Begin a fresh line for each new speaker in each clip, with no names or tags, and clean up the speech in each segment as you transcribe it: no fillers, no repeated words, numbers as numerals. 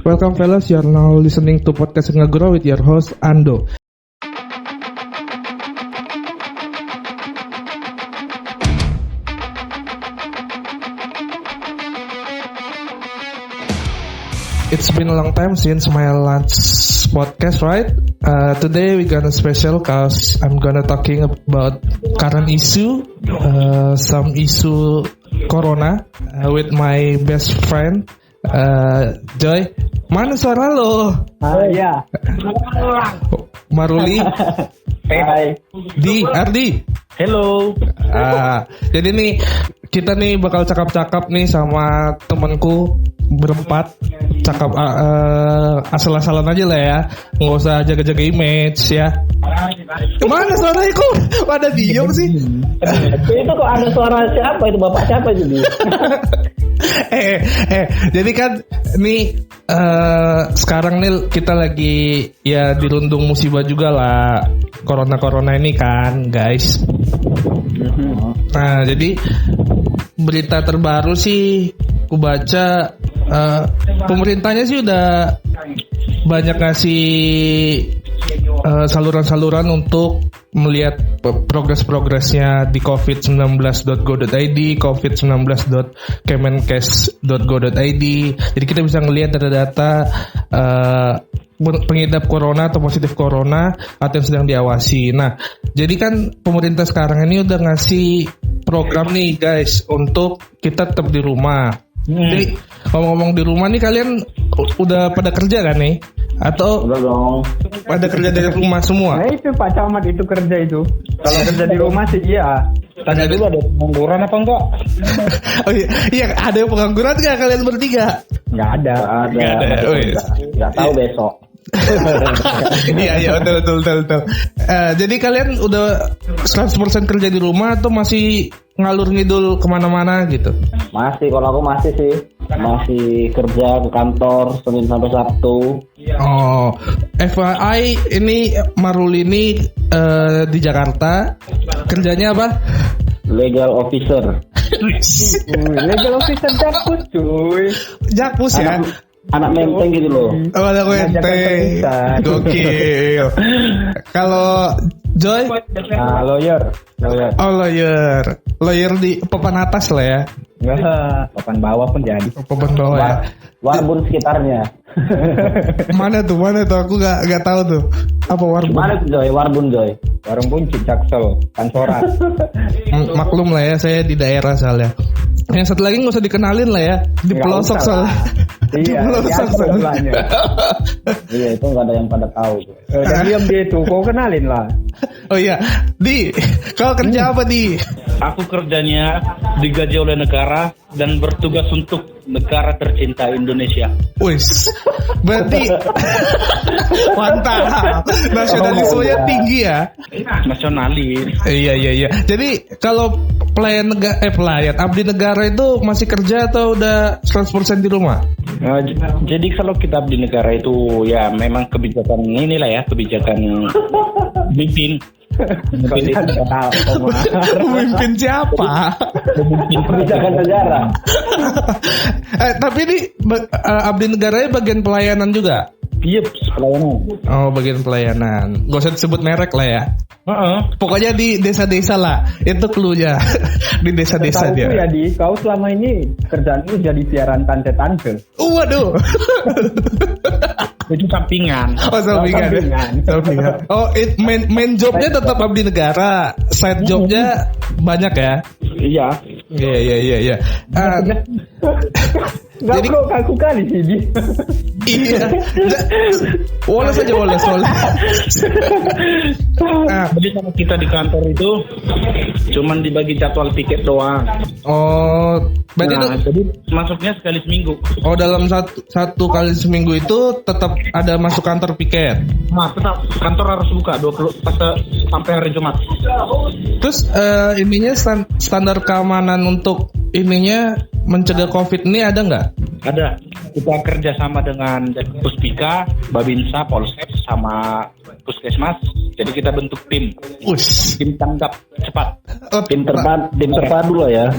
Welcome fellas, you are now listening to Podcast Ngegrow with your host Ando. It's been a long time since my last podcast, right? Today we're gonna special cause I'm gonna talking about current issue, some issue Corona with my best friend Joy. Mana suara lo?
Ya.
Maruli.
Hai.
Ardi.
Hello.
Jadi nih kita nih bakal cakap-cakap nih sama temanku berempat, cakap asal-asalan aja lah ya, nggak usah jaga-jaga image ya. Kemana suaranya kok? Pada diem sih.
Itu kok ada suara siapa itu, bapak siapa jadi?
Jadi kan nih sekarang nih kita lagi ya dirundung musibah juga lah, corona ini kan guys. Nah jadi berita terbaru sih aku baca, pemerintahnya sih udah banyak ngasih saluran-saluran untuk melihat progresnya di covid19.go.id, covid19.kemenkes.go.id. Jadi kita bisa ngelihat data-data pengidap corona atau positif corona atau yang sedang diawasi. Nah, jadi kan pemerintah sekarang ini udah ngasih program nih guys untuk kita tetap di rumah. Jadi ngomong-ngomong di rumah nih, kalian udah pada kerja kan nih? Atau
Udah dong.
pada kerja dari rumah semua?
Nah itu Pak Camat itu kerja itu. Kalau kerja di rumah sih iya.
Tanya dulu ada pengangguran apa enggak?
Oh iya, ada yang pengangguran nggak kalian bertiga?
Nggak ada.
Nggak ada.
Nggak tahu besok.
Iya betul. Jadi kalian udah 100% kerja di rumah atau masih ngalur ngidul kemana-mana gitu?
Masih, kalau aku masih sih. Masih kerja ke kantor Senin sampai Sabtu.
Oh, FYI ini Marul ini di Jakarta, kerjanya apa?
Legal officer.
Legal officer Jakpus cuy.
Jakpus ya?
Anak menteng gitu loh.
Oh, ada menteng. Gokil. Kalau Joy?
Lawyer.
Oh, lawyer di papan atas lah ya.
Enggak, papan bawah pun jadi.
Papan bawah ya.
Warbun sekitarnya.
Mana tuh? Aku nggak tahu tuh. Apa Warbun?
Mana tuh Joy? Warbun Joy.
Warung Buncit, Jaksel, Kansoran.
Maklum lah ya, saya di daerah soalnya. Yang satu lagi nggak usah dikenalin lah ya, di
Nggak
pelosok
usah
soalnya. Di
Iya,
pelosok soalnya.
Iya, itu nggak ada yang pada tahu.
Udah diam dia tuh, kau kenalin lah.
Oh iya, Di, kau kerja apa Di?
Aku kerjanya digaji oleh negara dan bertugas untuk negara tercinta Indonesia.
Wis, berarti mantap. Nasionalismenya tinggi ya.
Nasionalis.
Iya. Jadi kalau pelayan abdi negara itu masih kerja atau udah 100% di rumah?
Jadi kalau kita di negara itu ya memang kebijakan inilah ya, kebijakan pimpin.
Pemimpin siapa?
Kebijakan negara.
Tapi ini abdi negaranya bagian pelayanan juga?
Iya, pelayanan.
Oh, bagian pelayanan. Gak usah disebut merek lah ya. Pokoknya di desa-desa lah. Itu cluenya. Di desa-desa dia.
Ya Di, kau selama ini kerjaanmu jadi siaran tante-tante.
Waduh.
Itu sampingan.
Oh, sampingan. Oh, main jobnya tetap abdi negara. Side jobnya banyak ya?
Iya.
Iya.
Gak
Jadi-
perlu kaku kali sih Di.
Iya. Woles aja.
Jadi kalau kita di kantor itu cuman dibagi jadwal piket doang.
Oh, berarti
Jadi masuknya sekali seminggu.
dalam satu kali seminggu itu tetap ada masuk kantor piket.
Nah, tetap kantor harus buka 20 sampai hari Jumat.
Terus ininya standar keamanan untuk ininya mencegah COVID ini ada nggak?
Ada. Kita kerja sama dengan Puspika, Babinsa, Polsek, sama Puskesmas. Jadi kita bentuk tim.
Ush.
Tim tanggap cepat.
Oh,
Tim terpadu lah ya.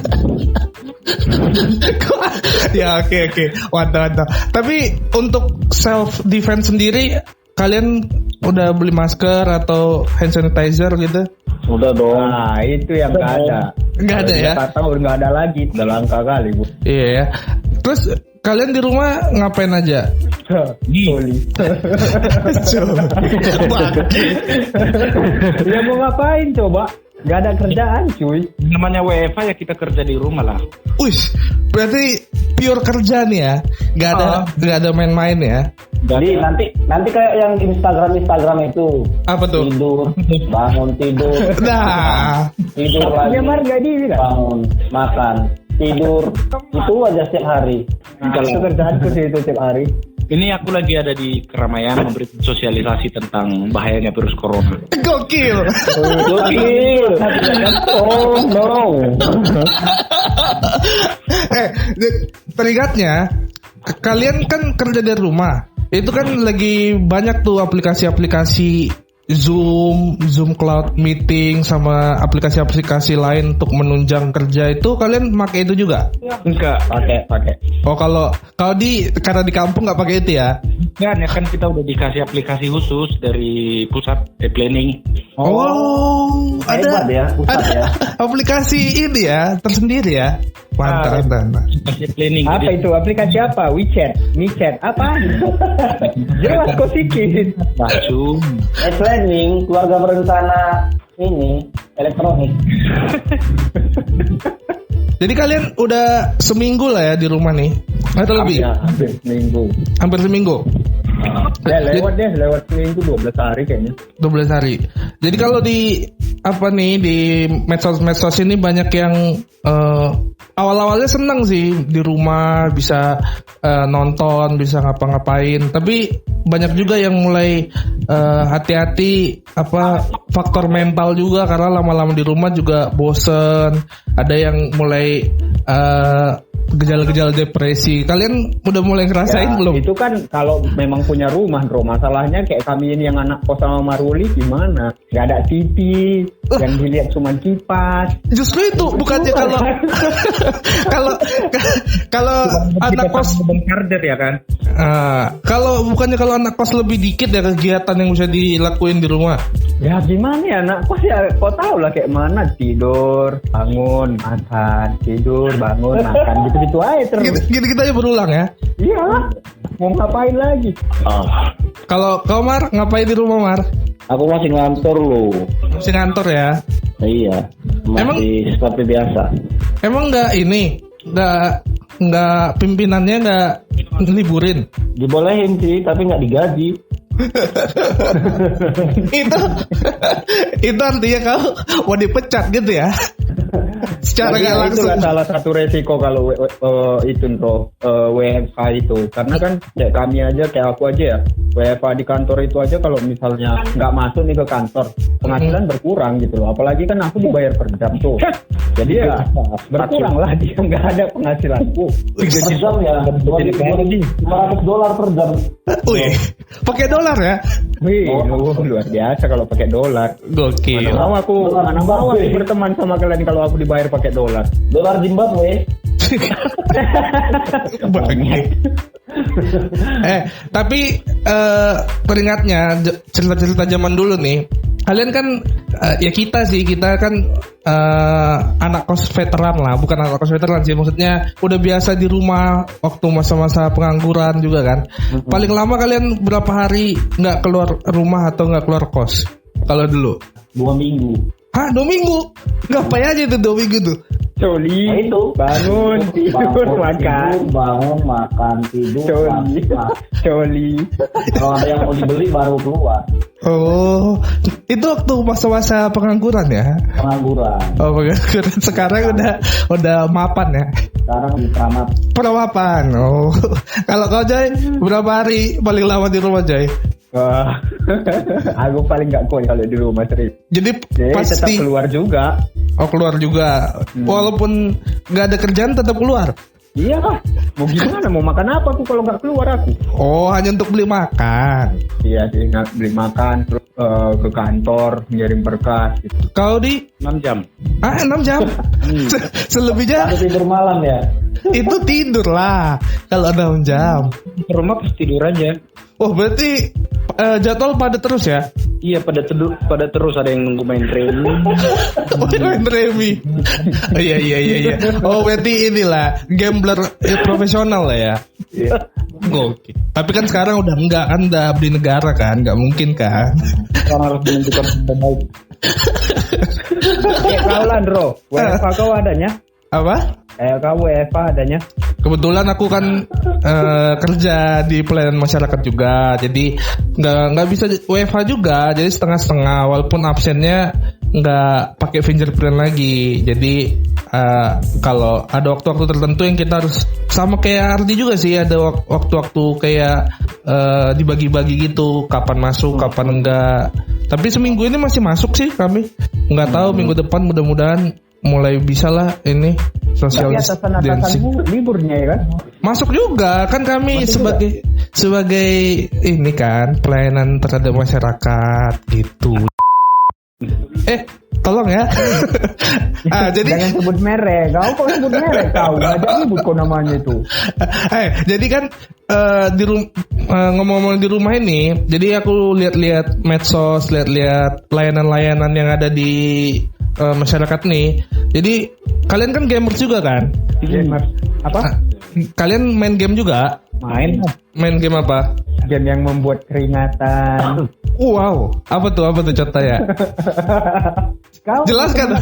Ya oke. Mantap. Tapi untuk self defense sendiri kalian udah beli masker atau hand sanitizer gitu?
Udah dong.
Nah, itu yang nggak ada.
Nggak ada ya?
Kata udah nggak ada lagi. Udah langka kali, Bu.
Iya ya. Terus kalian di rumah ngapain aja?
Soli. Ya mau ngapain coba? Nggak ada kerjaan, cuy.
Namanya WFA ya kita kerja di rumah lah.
Wih, berarti pure kerja nih ya? Nggak ada main-main ya?
Jadi nanti kayak yang Instagram itu.
Apa tuh?
Tidur, bangun tidur.
Nah,
Tidur
Punya
lagi.
marga di kan?
Bangun, makan, tidur. Itu aja setiap hari.
Nah, itu kerjaanku sih itu tiap hari.
Ini aku lagi ada di keramaian memberi sosialisasi tentang bahayanya virus corona.
gokil.
Gokil. Oh no.
Teringatnya kalian kan kerja dari rumah. Itu kan lagi banyak tuh aplikasi-aplikasi Zoom Cloud Meeting sama aplikasi-aplikasi lain untuk menunjang kerja itu kalian pakai itu juga?
Enggak.
Pakai.
Oh kalau karena di kampung nggak pakai itu ya?
Ya kan kita udah dikasih aplikasi khusus dari pusat planning.
Oh,
Hebat ya, pusat ya.
aplikasi ini ya tersendiri ya. Mantap.
Aplikasi planning.
Apa
Jadi,
itu? Aplikasi apa? WeChat, apa? Jelas kok sikit.
Zoom.
Planning keluarga berencana ini elektronik.
Jadi kalian udah seminggu lah ya di rumah nih? Atau lebih?
Ya, hampir seminggu.
Hampir seminggu?
Ya lewat seminggu 12 hari kayaknya.
12 hari. Jadi kalau di medsos ini banyak yang awal-awalnya senang sih di rumah bisa nonton, bisa ngapa-ngapain. Tapi banyak juga yang mulai hati-hati faktor mental juga karena lama-lama di rumah juga bosen. Ada yang mulai gejala-gejala depresi. Kalian udah mulai ngerasain belum?
Itu kan kalau memang punya rumah, bro. Masalahnya kayak kami ini yang anak kos sama Maruli gimana? Gak ada TV, yang dilihat cuma kipas.
Justru itu bukannya kalau anak kos
Karder ya kan.
kalau anak kos lebih dikit ya kegiatan yang bisa dilakuin di rumah.
Ya gimana ya anak kos ya, kau tahu lah kayak mana, tidur, bangun, makan, tidur, bangun, makan, gitu-gitu aja terus.
Gitu aja berulang ya.
Iyalah, mau ngapain lagi?
Kalau kau Mar ngapain di rumah Mar?
Aku masih ngantor loh.
Masih ngantor ya.
Iya. Masih seperti biasa.
Emang nggak pimpinannya nggak liburin?
Dibolehin sih, tapi nggak digaji.
itu
artinya kau mau dipecat gitu ya? Secara nggak langsung.
Itulah salah satu resiko kalau WFH itu, karena kan kayak kami aja, kayak aku aja ya, WFH di kantor itu aja kalau misalnya nggak masuk nih ke kantor, penghasilan berkurang gitu loh. Apalagi kan aku dibayar per jam tuh, jadi ya berkurang lah, dia nggak ada penghasilanku.
Per jam ya, $200 per jam.
Wih, pakai dolar ya?
Wih, luar biasa kalau pakai dolar.
Gokil.
Mana mau aku berteman sama kalian kalau aku dibayar pakai dolar.
Dolar Zimbabwe.
Tapi peringatnya cerita-cerita zaman dulu nih. Kalian kan kita kan anak kos veteran lah, bukan anak kos veteran sih, maksudnya udah biasa di rumah waktu masa-masa pengangguran juga kan. Paling lama kalian berapa hari nggak keluar rumah atau nggak keluar kos? Kalau dulu
2 minggu.
Hah, 2 minggu? Ngapain aja itu 2 minggu tuh?
Coli,
Nah, itu.
bangun, tidur, makan.
Bangun, makan, tidur,
Coli, coli.
Kalau ada yang mau dibeli baru keluar.
Oh, itu waktu masa-masa pengangguran ya?
Pengangguran.
Oh, pengangguran. Sekarang udah mapan ya?
Sekarang di Keramat.
Perawapan. Oh, kalau kau Jai, berapa hari paling lama di rumah Jai?
Wah, aku paling gak kuat kalau di rumah Sri.
Jadi
Tetap
pasti
keluar juga.
Oh, keluar juga. Walaupun nggak ada kerjaan tetap keluar.
Iya lah, mau gimana, mau makan apa aku kalau nggak keluar aku?
Oh, hanya untuk beli makan.
Iya sih, nggak beli makan, terus ke kantor ngirim berkas gitu.
Kau di
6 jam.
6 jam. Selebihnya
Aku tidur malam ya.
itu tidur lah kalau 6 jam.
Ke rumah pas tidur aja.
Oh berarti jadwal padat terus ya?
Iya, pada terus ada yang nunggu main training.
Oh main remi. Oh, iya. Oh berarti inilah gambler profesional lah ya.
Iya.
Oke. Tapi kan sekarang udah enggak kan, udah abdi negara kan, nggak mungkin kan?
Orang harus menentukan yang baik.
Kau Landro, WFA kau adanya?
Apa?
Kau WFA adanya?
Kebetulan aku kan kerja di pelayanan masyarakat juga, jadi nggak bisa WFH juga, jadi setengah-setengah. Walaupun absennya nggak pakai fingerprint lagi, jadi kalau ada waktu-waktu tertentu yang kita harus sama kayak Ardi juga sih, ada waktu-waktu kayak dibagi-bagi gitu, kapan masuk, kapan enggak. Tapi seminggu ini masih masuk sih kami. Nggak tahu minggu depan mudah-mudahan mulai bisa lah ini social distancing.
Liburnya ya kan?
Masuk juga kan kami sebagai ini kan pelayanan terhadap masyarakat gitu. Tolong ya. Jadi
jangan sebut merek. Kau kok sebut merek kau? Nggak ada sebut kok namanya itu.
Jadi kan ngomong-ngomong di rumah ini, jadi aku lihat-lihat medsos, lihat-lihat layanan-layanan yang ada di masyarakat nih. Jadi kalian kan gamers juga kan?
Gamers apa?
Kalian main game juga? Main game apa?
Game yang membuat keringatan.
Wow, apa tuh contohnya?
Kau
jelaskan.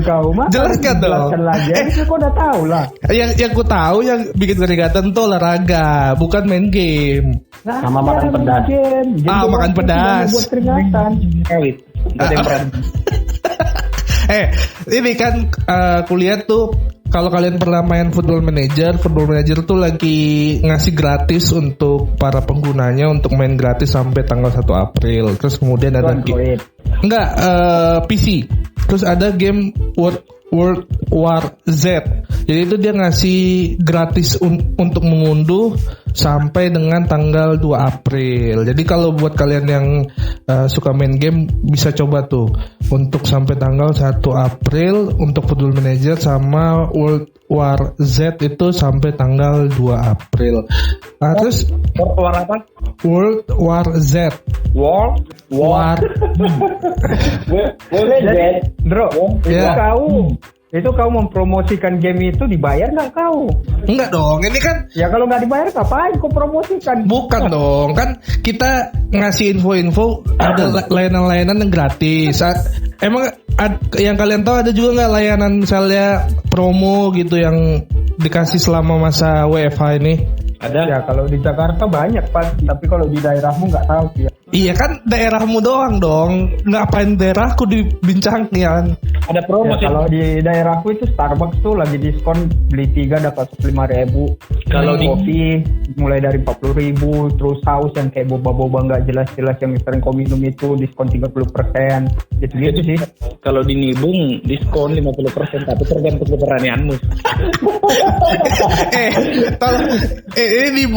Kau mah
jelaskan dong.
Jelaskan lagi. Kau udah tahu lah.
Yang ku tahu yang bikin keringatan tuh olahraga, bukan main game.
Nah,
sama makan pedas.
Makan pedas.
Buat keringatan.
Ini kan kuliah tuh, kalau kalian pernah main Football Manager tuh lagi ngasih gratis untuk para penggunanya untuk main gratis sampai tanggal 1 April. Terus kemudian ada game PC. Terus ada game World War Z. Jadi itu dia ngasih gratis untuk mengunduh sampai dengan tanggal 2 April. Jadi kalau buat kalian yang suka main game bisa coba tuh untuk sampai tanggal 1 April untuk Football Manager sama World War Z itu sampai tanggal 2 April. Terus
War apa?
World War Z.
War.
Bro,
Ya.
itu kau mempromosikan game itu dibayar nggak kau?
Enggak dong, ini kan
Ya kalau nggak dibayar ngapain kau promosikan?
bukan dong, kan kita ngasih info-info ada layanan-layanan yang gratis. Emang yang kalian tahu ada juga nggak layanan misalnya promo gitu yang dikasih selama masa WFH ini?
Ada.
Ya kalau di Jakarta banyak Pak, tapi kalau di daerahmu nggak tahu ya.
Iya kan daerahmu doang dong, ngapain daerahku dibincangin?
Ada promo
Ya,
sih.
kalau di daerahku itu Starbucks tuh lagi diskon, beli 3 dapat 5.000.
Kalau di
kopi mulai dari 40.000, terus saus yang kayak boba-boba nggak jelas-jelas yang sering kau minum itu diskon 30%. Gitu sih.
Kalau di Nibung diskon 50%, tapi tergantung keberanianmu.
Tolong, ini di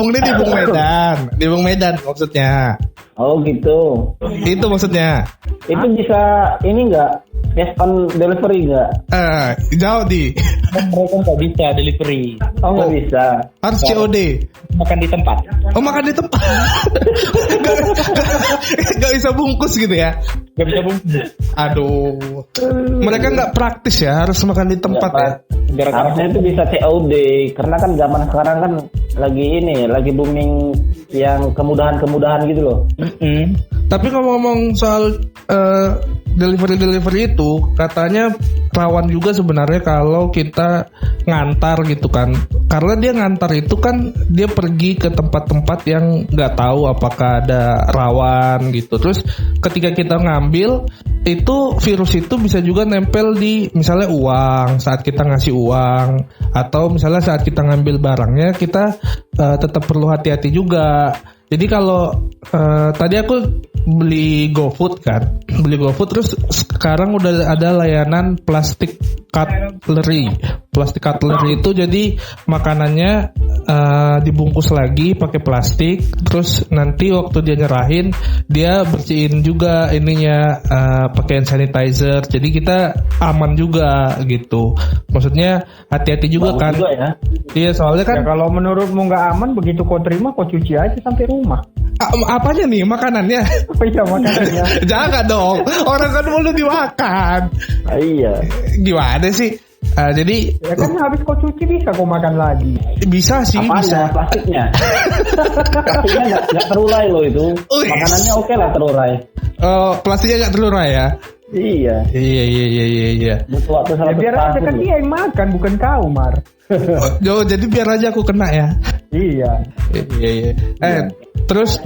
Bung Medan maksudnya.
Oh gitu.
Itu maksudnya.
Itu bisa ini enggak? Cash on delivery enggak?
Jauh di.
Mereka nggak bisa delivery.
Oh nggak bisa.
Harus COD.
Makan di tempat.
Oh makan di tempat. Gak bisa bungkus gitu ya.
Nggak bisa bungkus.
Aduh. Mereka nggak praktis ya, harus makan di tempat ya.
Harusnya itu bisa COD karena kan zaman sekarang kan lagi booming yang kemudahan gitu loh.
Tapi ngomong soal delivery itu katanya rawan juga sebenarnya kalau kita ngantar gitu kan, karena dia ngantar itu kan dia pergi ke tempat-tempat yang nggak tahu apakah ada rawan gitu. Terus ketika kita ngambil itu virus itu bisa juga nempel di misalnya uang saat kita ngasih uang, atau misalnya saat kita ngambil barangnya kita tetap perlu hati-hati juga. Jadi kalau tadi aku beli GoFood terus sekarang udah ada layanan plastik cutlery. Plastik cutlery itu jadi makanannya dibungkus lagi pakai plastik, terus nanti waktu dia nyerahin dia bersihin juga ininya pakai hand sanitizer. Jadi kita aman juga gitu. Maksudnya hati-hati juga
Bagus
kan.
juga ya.
Iya, soalnya kan
Ya kalau menurutmu nggak aman, begitu kau terima kau cuci aja sampai rumah.
apanya nih makanannya?
Oh iya makanannya.
Jangan dong, orang kan belum dimakan.
Iya.
Gimana sih? Jadi
Ya kan habis kau cuci bisa kau makan lagi.
bisa sih,
Apanya?
bisa.
Plastiknya. Plastiknya nggak terurai loh itu.
Wih.
Makanannya oke lah terurai.
Plastiknya nggak terurai ya?
Iya.
Iya.
Butuh waktu
Ya
100
biar aja
tahun.
kan dia yang makan bukan kau, Mar.
Jadi biar aja aku kena ya.
Iya.
Iya. Terus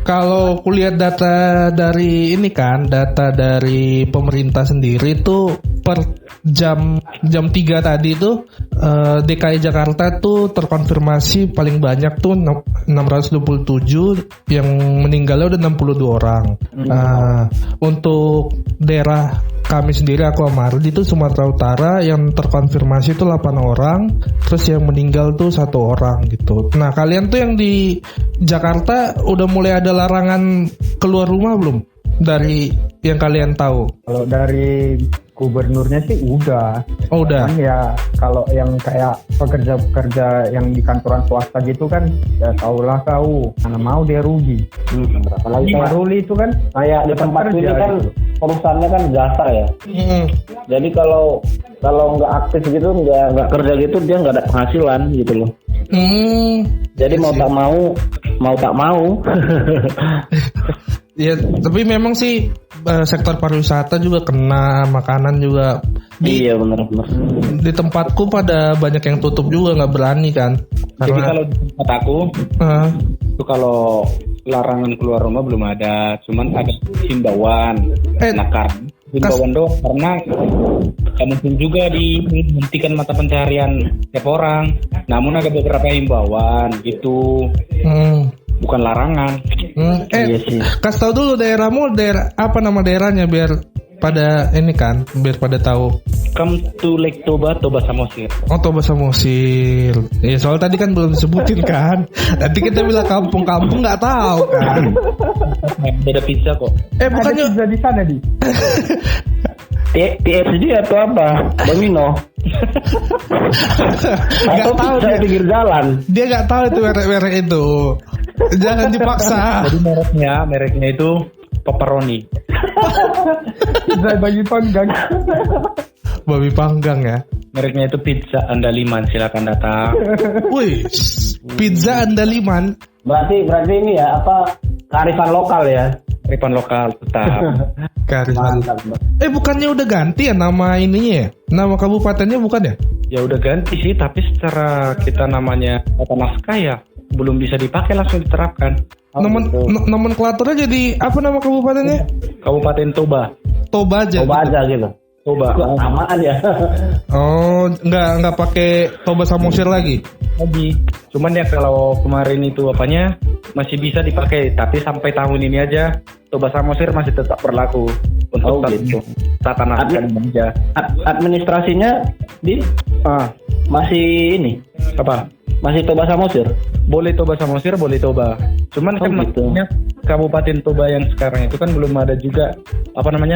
kalau kulihat data dari ini kan, data dari pemerintah sendiri tuh per jam 3 tadi tuh DKI Jakarta tuh terkonfirmasi paling banyak tuh 627, yang meninggalnya udah 62 orang. Untuk daerah kami sendiri, aku Amardi itu Sumatera Utara, yang terkonfirmasi itu 8 orang, terus yang meninggal tuh 1 orang gitu. Nah, kalian tuh yang di Jakarta udah mulai ada larangan keluar rumah belum? Dari yang kalian tahu?
Kalau dari gubernurnya sih udah.
Oh, udah.
Kan ya kalau yang kayak pekerja-pekerja yang di kantoran swasta gitu kan, ya tahulah kau, mana mau dia rugi.
Apalagi
Pak Ruli itu kan
kayak di tempat
kerja
ini kan
gitu.
perusahaannya kan jasa ya. Jadi kalau nggak aktif gitu, nggak kerja gitu, dia nggak ada penghasilan gitu loh. Jadi mau tak mau.
Ya, tapi memang sih sektor pariwisata juga kena, makanan juga.
Iya benar.
Di tempatku pada banyak yang tutup juga, nggak berani kan.
Jadi
Karena
kalau di tempat aku itu kalau larangan keluar rumah belum ada, cuman ada himbauan. Nah, karena himbauan doang, karena mungkin juga dihentikan mata pencaharian setiap orang. Namun ada beberapa himbauan gitu, bukan larangan.
Iya sih.
Kasih tahu dulu daerahmu, apa nama daerahnya biar pada ini kan, biar pada tahu.
Come to Lake Toba, Toba Samosir.
Oh, Toba Samosir. Ya soal tadi kan belum disebutin kan. Nanti kita bilang kampung-kampung nggak tahu kan.
Beda pizza kok.
Bukannya
ada di sana di.
TFC atau apa? Domino.
nggak
Atau
tahu
pizza
dia.
di pinggir jalan.
Dia nggak tahu itu merek-merek itu. Jangan dipaksa.
Jadi mereknya itu pepperoni.
Bisa bagi panggang.
Babi panggang ya.
Mereknya itu Pizza Andaliman, silakan datang.
Wih, pizza Andaliman.
Berarti ini ya apa, kearifan lokal ya.
Kearifan lokal tetap.
Kearifan.
Mantap.
Bukannya udah ganti ya nama ininya ya? Nama kabupatennya bukan ya?
Ya udah ganti sih, tapi secara kita namanya tata naskah ya belum bisa dipakai, langsung diterapkan.
Nomenklaturnya jadi apa nama kabupatennya?
Kabupaten Toba.
Toba aja.
Coba aja gitu.
Toba.
Kok samaan ya.
Oh, nggak pakai Toba Samosir lagi.
Lagi. Cuman ya kalau kemarin itu apanya masih bisa dipakai, tapi sampai tahun ini aja Toba Samosir masih tetap berlaku untuk
gitu.
tata naskah Indonesia.
Administrasinya masih ini.
Apa?
Masih Toba Samosir.
Boleh Toba Samosir, boleh Toba. Cuman kan
gitu.
maksudnya Kabupaten Toba yang sekarang itu kan belum ada juga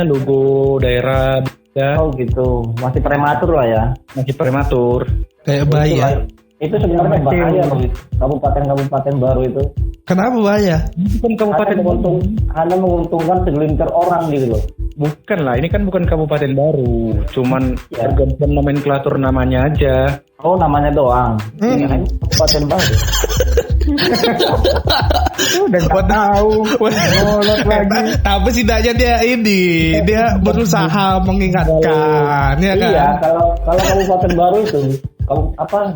logo daerah. Ya.
Oh gitu. Masih prematur lah ya.
Masih prematur.
Kayak bayi ya.
Itu sebenarnya bahaya loh. Kabupaten-kabupaten baru itu.
Kenapa bahaya?
Ini kan kabupaten
hanya menguntungkan segelintir orang gitu loh.
Bukan lah, ini kan bukan kabupaten baru. Cuman tergantung nomenklatur namanya aja.
Oh, namanya doang. Ini kan kabupaten baru.
Udah nggak tahu. Ngolot lagi.
Tapi setidaknya dia berusaha mengingatkan, ya kan?
Iya, kalau kabupaten baru itu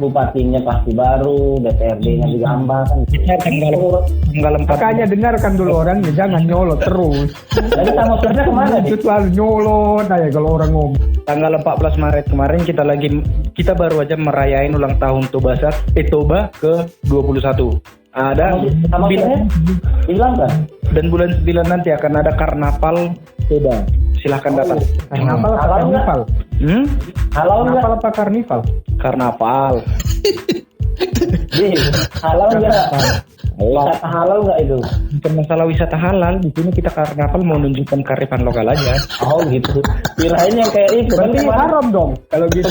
bupatinya pasti baru, DPRD-nya juga ambah kan.
Kita tanggal 4.
Makanya dengarkan dulu orangnya, jangan nyolot terus.
Jadi Samosirnya kemana nih?
Itu selalu nyolot aja kalau orang ngomong.
Tanggal 14 Maret kemarin kita baru aja merayain ulang tahun Toba ke 21. Ada
Samosirnya hilang kan?
dan bulan 9 nanti akan ada Karnaval Toba. silahkan datang.
Karnaval apa karnival?
Halal nggak?
Karnaval apa karnival?
Karnaval.
Halal nggak? Wisata halal nggak itu?
Bukan masalah wisata halal, di sini kita karnaval mau menunjukkan kearifan lokal aja.
Oh gitu. Kirain yang kayak itu.
Berarti haram dong. Kalau gitu.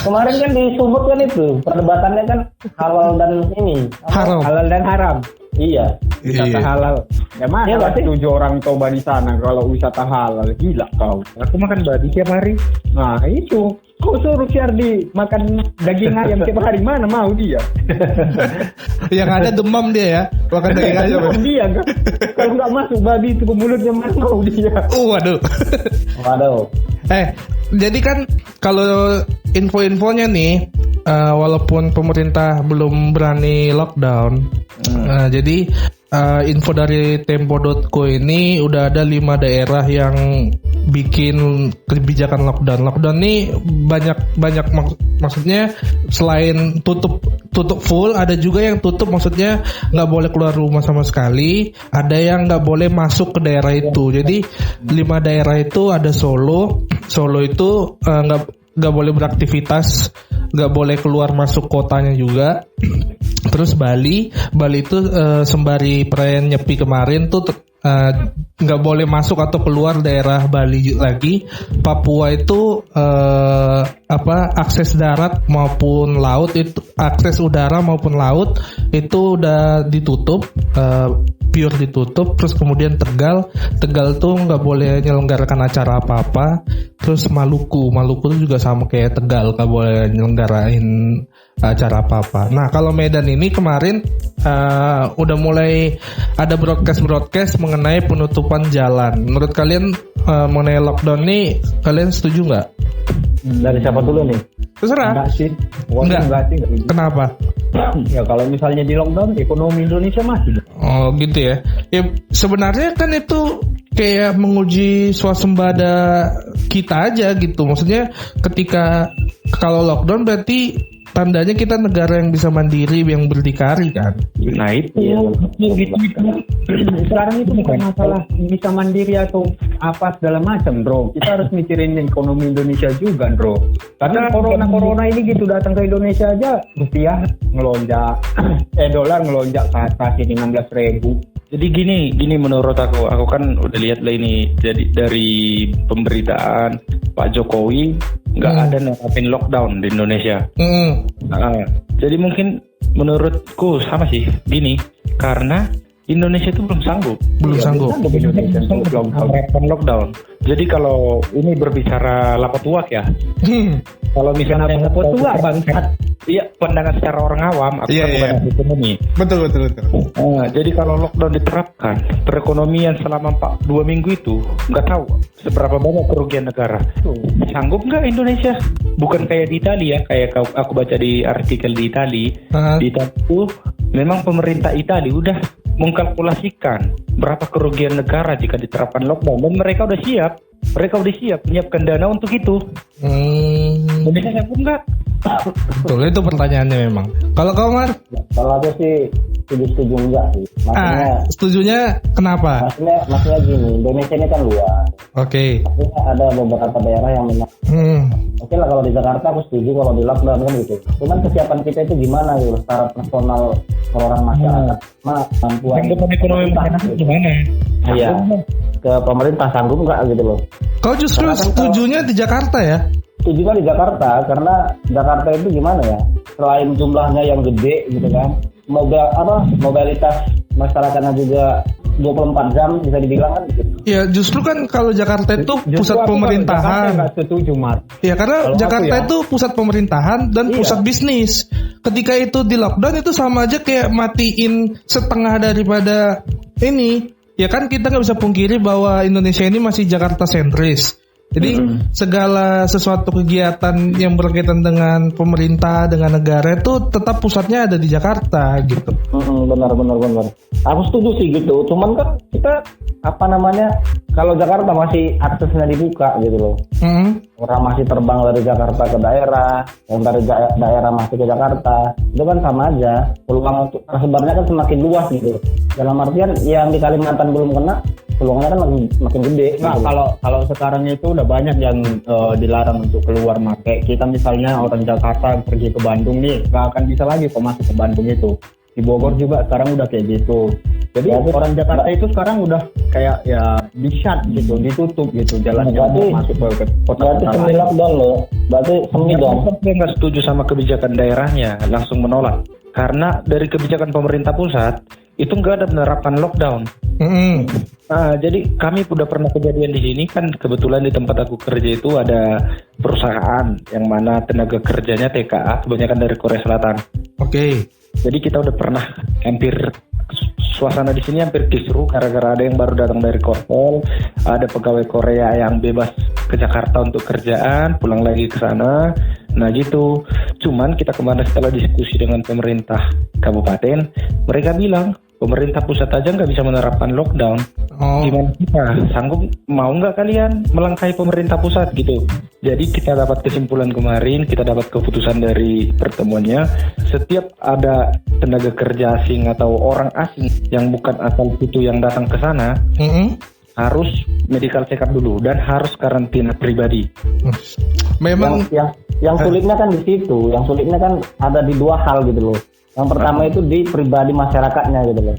Kemarin kan di Sumut kan itu perdebatannya kan halal dan ini.
Halal dan haram.
Iya.
Wisata halal. Ya mana?
Iya, berarti
7 orang coba di sana kalau wisata halal. Gila kau.
Aku makan babi tiap hari.
Nah itu. Kau suruh Syardi makan daging ayam tiap hari, mana mau dia?
Yang ada demam dia ya, makan daging ayam.
Demam dia kan? Kalau nggak masuk babi itu ke mulutnya, mana mau dia?
Waduh. Jadi kan kalau info-infonya nih, walaupun pemerintah belum berani lockdown, jadi info dari Tempo.co ini udah ada 5 daerah yang bikin kebijakan lockdown. Lockdown ini banyak maksudnya selain tutup full, ada juga yang tutup maksudnya nggak boleh keluar rumah sama sekali, ada yang nggak boleh masuk ke daerah itu. Jadi 5 daerah itu ada Solo itu nggak boleh beraktivitas, nggak boleh keluar masuk kotanya juga. Terus Bali itu sembari perayaan Nyepi kemarin tuh nggak boleh masuk atau keluar daerah Bali lagi. Papua itu akses darat maupun laut itu, akses udara maupun laut itu udah ditutup, pure ditutup. Terus kemudian Tegal tuh nggak boleh menyelenggarakan acara apa-apa. Terus Maluku itu juga sama kayak Tegal, nggak boleh nyelenggarain acara apa-apa. Nah kalau Medan ini kemarin udah mulai ada broadcast mengenai penutupan jalan. Menurut kalian mengenai lockdown ini kalian setuju nggak?
Dari siapa dulu nih?
Terserah.
Enggak sih.
Enggak sih. Kenapa?
Ya kalau misalnya di lockdown, ekonomi Indonesia mati.
Oh gitu ya. Ya sebenarnya kan itu kayak menguji swasembada kita aja gitu. Maksudnya ketika kalau lockdown berarti tandanya kita negara yang bisa mandiri, yang berdikari kan.
Nah itu.
Gitu. Sekarang itu bukan masalah bisa mandiri atau apa segala macam, bro. Kita harus mikirin ekonomi Indonesia juga, bro. Karena corona ini gitu datang ke Indonesia aja, rupiah ngelonjak, dolar ngelonjak saat ini 16.000.
Jadi gini menurut aku kan udah lihat lah ini, jadi dari pemberitaan Pak Jokowi nggak ada nerapin lockdown di Indonesia. Jadi mungkin menurutku sama sih gini, karena Indonesia itu belum sanggup menerapkan lockdown. Jadi kalau ini berbicara lapatuak ya, kalau misalnya
lapatuak bangsat.
Iya, pandangan secara orang awam, aku kan bukan ahli ekonomi.
Betul.
Jadi kalau lockdown diterapkan, perekonomian selama 2 minggu itu nggak tahu seberapa banyak kerugian negara. Sanggup nggak Indonesia? Bukan kayak di Italia, kayak aku baca di artikel di Italia. Di Italia itu memang pemerintah Italia udah mengkalkulasikan berapa kerugian negara jika diterapkan lockdown, dan mereka udah siap menyiapkan dana untuk itu. Indonesia sanggup nggak?
Betul, itu pertanyaannya memang. Kalau kau Mar?
Kalau aku sih setuju enggak sih. Maksudnya,
setujunya kenapa?
Maksudnya gini, Indonesia ini kan luas.
Oke.
Maksudnya ada beberapa daerah yang memang. Oke lah kalau di Jakarta aku setuju kalau di lockdown kan gitu. Cuman kesiapan kita itu gimana gitu secara personal orang masyarakat. Kemampuan
ekonomi masyarakat gimana?
Iya. Ke pemerintah sanggup enggak gitu loh.
Kau justru setujunya di Jakarta ya?
Setuju di Jakarta karena Jakarta itu gimana ya? Selain jumlahnya yang gede gitu kan, mobilitas masyarakatnya juga 24 jam bisa dibilang kan gitu.
Ya justru kan kalau Jakarta itu pusat pemerintahan.
Nggak setuju, Mar.
Ya karena kalau Jakarta itu pusat pemerintahan dan pusat bisnis. Ketika itu di lockdown itu sama aja kayak matiin setengah daripada ini. Ya kan kita nggak bisa pungkiri bahwa Indonesia ini masih Jakarta sentris. Jadi segala sesuatu kegiatan yang berkaitan dengan pemerintah, dengan negara itu tetap pusatnya ada di Jakarta gitu.
Benar. Aku setuju sih gitu. Cuman kan kita kalau Jakarta masih aksesnya dibuka gitu loh. Orang masih terbang dari Jakarta ke daerah, yang dari daerah masih ke Jakarta, itu kan sama aja. Peluang untuk tersebarnya kan semakin luas gitu. Dalam artian yang di Kalimantan belum kena, peluangnya kan makin gede.
Nah, gitu. Kalau sekarang itu udah banyak yang dilarang untuk keluar market. Kita misalnya orang Jakarta pergi ke Bandung nih, nggak akan bisa lagi kok masuk ke Bandung itu. Di Bogor juga sekarang udah kayak gitu. Jadi orang Jakarta itu sekarang udah kayak ya di-shut gitu, ditutup gitu jalannya masuk ke kota.
Berarti semi lockdown loh. Berarti semi dong.
Saya nggak setuju sama kebijakan daerahnya, langsung menolak. Karena dari kebijakan pemerintah pusat itu nggak ada menerapkan lockdown. Nah, jadi kami udah pernah kejadian di sini kan, kebetulan di tempat aku kerja itu ada perusahaan yang mana tenaga kerjanya TKA kebanyakan dari Korea Selatan.
Oke.
Jadi kita udah pernah hampir suasana di sini hampir kisruh gara-gara ada yang baru datang dari Korsel, ada pegawai Korea yang bebas ke Jakarta untuk kerjaan, pulang lagi ke sana. Nah gitu. Cuman kita kemarin setelah diskusi dengan pemerintah kabupaten, mereka bilang pemerintah pusat aja nggak bisa menerapkan lockdown. Gimana kita sanggup, mau nggak kalian melangkahi pemerintah pusat gitu. Jadi kita dapat kesimpulan kemarin, kita dapat keputusan dari pertemuannya, setiap ada tenaga kerja asing atau orang asing yang bukan asal itu yang datang ke sana, harus medical check up dulu dan harus karantina pribadi.
Memang
yang sulitnya kan di situ, yang sulitnya kan ada di dua hal gitu loh. Yang pertama itu di pribadi masyarakatnya gitu loh.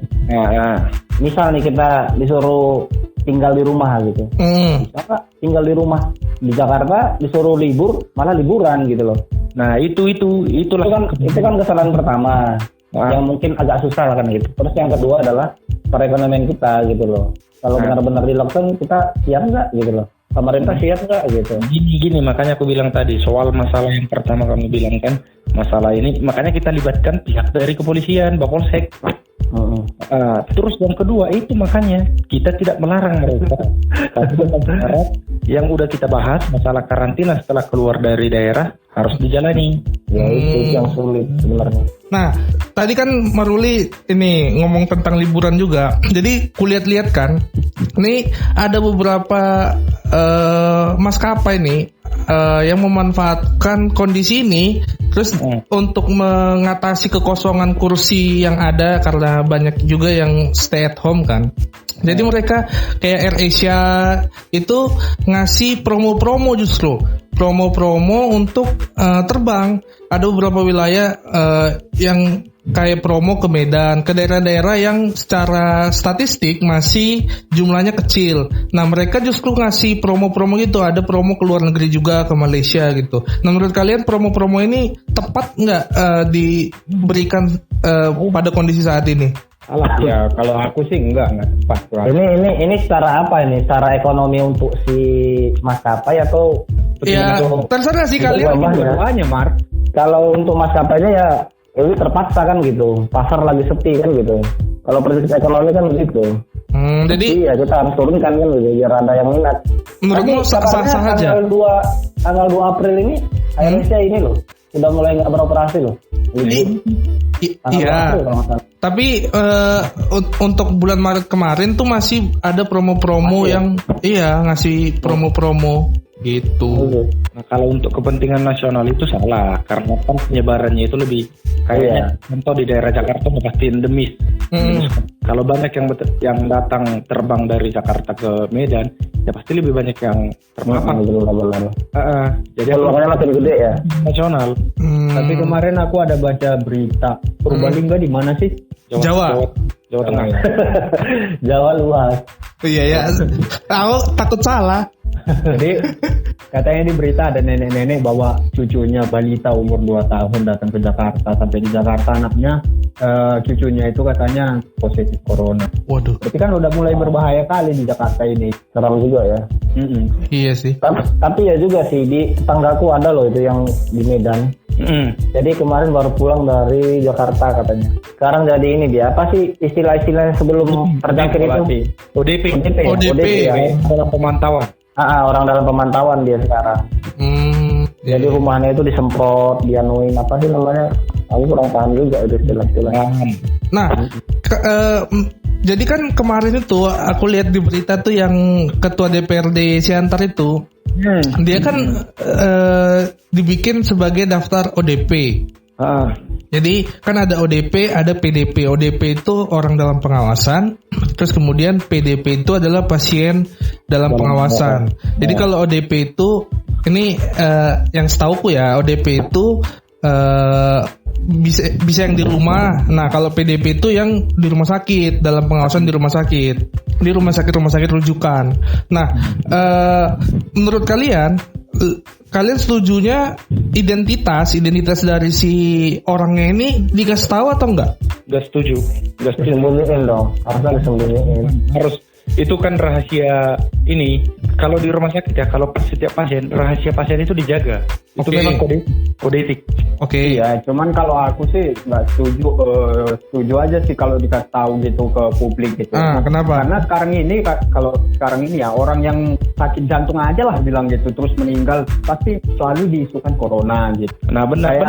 Misal nih kita disuruh tinggal di rumah gitu. Misalnya tinggal di rumah di Jakarta, disuruh libur malah liburan gitu loh.
Nah itulah
itu kan kesalahan pertama. Yang mungkin agak susah lah kan gitu. Terus yang kedua adalah perekonomian kita gitu loh. Kalau benar-benar di lockdown kita siap nggak gitu loh. Pemerintah siap nggak gitu.
Gini makanya aku bilang tadi soal masalah yang pertama kamu bilang kan, masalah ini makanya kita libatkan pihak dari kepolisian, Bapolsek. Terus yang kedua itu makanya kita tidak melarang mereka, tapi yang udah kita bahas masalah karantina setelah keluar dari daerah harus dijalani.
Ya itu yang sulit sebenarnya.
Nah, tadi kan Maruli ini ngomong tentang liburan juga. Jadi kulihat-lihat kan, ini ada beberapa maskapai nih yang memanfaatkan kondisi ini terus untuk mengatasi kekosongan kursi yang ada karena banyak juga yang stay at home kan. Jadi mereka kayak AirAsia itu ngasih promo-promo justru. Promo-promo untuk terbang. Ada beberapa wilayah yang kayak promo ke Medan, ke daerah-daerah yang secara statistik masih jumlahnya kecil. Nah mereka justru ngasih promo-promo gitu. Ada promo ke luar negeri juga, ke Malaysia gitu. Nah menurut kalian promo-promo ini tepat nggak diberikan pada kondisi saat ini?
Ya kalau aku sih enggak tepat.
Ini secara apa ini? Secara ekonomi untuk si maskapai atau
ya terserah sih kalian.
Keduanya, Mark.
Kalau untuk maskapainya ya ini terpaksa kan gitu. Pasar lagi sepi kan gitu. Kalau prinsip ekonomi kan begitu.
Jadi
ya kita harus turunkan kan gitu biar ada yang minat.
Menurutmu sah-sah aja?
Tanggal 2 April ini AirAsia ini loh sudah mulai nggak beroperasi loh.
Iya. Tapi untuk bulan Maret kemarin tuh masih ada promo-promo yang ngasih promo-promo gitu.
Nah kalau untuk kepentingan nasional itu salah karena kan penyebarannya itu lebih kayaknya contoh di daerah Jakarta udah pasti endemis. Kalau banyak yang datang terbang dari Jakarta ke Medan ya pasti lebih banyak yang terpapar.
Jadi peluangnya makin gede ya
nasional. Tapi kemarin aku ada baca berita Purbalingga di mana sih?
Jawa
Tengah.
Jawa luas.
Iya ya. Aku takut salah.
Jadi katanya di berita ada nenek-nenek bawa cucunya balita umur 2 tahun datang ke Jakarta. Sampai di Jakarta anaknya cucunya itu katanya positif corona.
Waduh.
Berarti kan udah mulai berbahaya kali di Jakarta ini.
Seram juga ya.
Iya sih.
Tapi ya juga sih di tetanggaku ada loh itu yang di Medan. Jadi kemarin baru pulang dari Jakarta katanya. Sekarang jadi ini dia apa sih istilah-istilah sebelum terjangkit itu?
ODP
ya.
Dalam pemantauan.
Orang dalam pemantauan dia sekarang. Jadi rumahnya itu disemprot, dianuin apa sih namanya? Aku kurang paham juga itu istilah-istilah.
Nah, jadi kan kemarin itu aku lihat di berita tuh yang ketua DPRD Siantar itu dia kan dibikin sebagai daftar ODP. Jadi kan ada ODP, ada PDP. ODP itu orang dalam pengawasan, terus kemudian PDP itu adalah pasien dalam pengawasan. Jadi kalau ODP itu ini yang setauku ya, ODP itu bisa yang di rumah. Nah, kalau PDP itu yang di rumah sakit, dalam pengawasan di rumah sakit rujukan. Nah, menurut kalian setujunya identitas dari si orangnya ini dikasih tahu atau enggak?
Gak setuju.
Sembunyiin dong, harusnya disembunyiin.
Harus, itu kan rahasia ini. Kalau di rumah sakit ya, kalau setiap pasien, rahasia pasien itu dijaga. Itu memang kode etik.
Oke. Iya, cuman kalau aku sih nggak setuju aja sih kalau dikasih tahu gitu ke publik gitu.
Kenapa?
Karena sekarang ini ya orang yang sakit jantung aja lah bilang gitu terus meninggal pasti selalu diisukan corona gitu.
Nah benar